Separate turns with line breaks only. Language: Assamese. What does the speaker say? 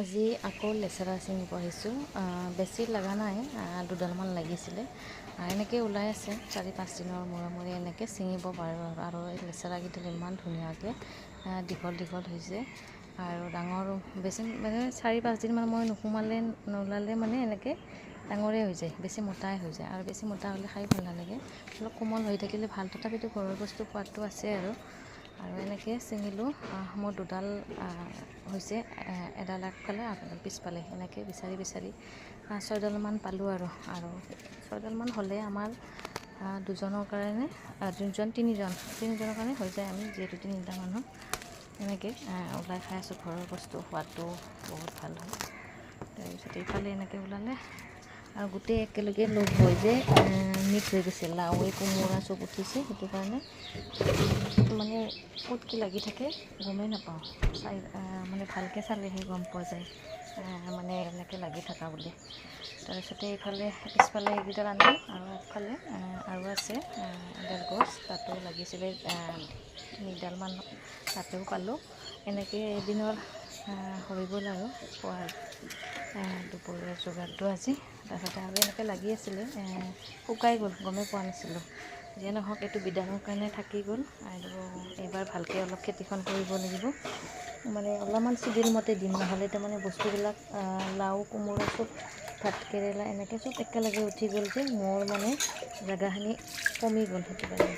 আজি আকৌ লেচেৰা ছিঙিব আহিছোঁ। বেছি লগা নাই, দুডালমান লাগিছিলে। এনেকৈ ওলাই আছে 4-5 দিনৰ মূৰে মূৰে এনেকৈ ছিঙিব পাৰোঁ। আৰু এই লেচেৰাকেইডাল ইমান ধুনীয়াকৈ দীঘল দীঘল হৈছে আৰু ডাঙৰ বেছি মানে 4-5 দিনমান মই নোলালে মানে এনেকৈ ডাঙৰেই হৈ যায়, বেছি মোটাই হৈ যায়। আৰু বেছি মোটা হ'লে খাই ভাল নালাগে, অলপ কোমল হৈ থাকিলে ভাল। তথাপিতো ঘৰৰ বস্তু সোৱাদটো আছে আৰু এনেকৈ ছিঙিলোঁ। মোৰ দুডাল হৈছে, এডাল আগফালে আৰু এডাল পিছফালে। এনেকৈ বিচাৰি 6ডালমান পালোঁ আৰু 6ডালমান হ'লে আমাৰ দুজনৰ কাৰণে তিনিজনৰ কাৰণে হৈ যায়। আমি যিহেতু 3টা মানুহ এনেকৈ ওলাই খাই আছোঁ। ঘৰৰ বস্তু সোৱাদটো বহুত ভাল হয়। তাৰপিছত এইফালে এনেকৈ ওলালে আৰু গোটেই একেলগে লগ হৈ যে মিক্স হৈ গৈছে। লাওৱে কোমোৰা চব উঠিছে, সেইটো কাৰণে মানে ক'ত কি লাগি থাকে গমেই নাপাওঁ। মানে ভালকৈ চালেহে গম পোৱা যায় মানে এনেকৈ লাগি থকা বুলি। তাৰপিছতে এইফালে পিছফালে এইকেইডাল আনিলোঁ আৰু আগফালে আৰু আছে এডাল গছ, তাতো লাগিছিলে 3ডালমান, তাতেও পালোঁ। এনেকৈ এদিনৰ হৈ গ'ল আৰু খোৱাৰ দুপৰীয়াৰ যোগাৰটো আজি। তাৰপিছতে আৰু এনেকৈ লাগি আছিলে, শুকাই গ'ল, গমেই পোৱা নাছিলোঁ। যিয়ে নহওক এইটো বিধানৰ কাৰণে থাকি গ'ল। আৰু এইবাৰ ভালকৈ অলপ খেতিখন কৰিব লাগিব। মানে অলপমান চিডিল মতে দিম, নহ'লে তাৰমানে বস্তুবিলাক লাও কোমোৰা চব ভাতকেৰেলা এনেকৈ চব একেলগে উঠি গ'ল যে মোৰ মানে জেগাখিনি কমি গ'ল, সেইটো কাৰণে।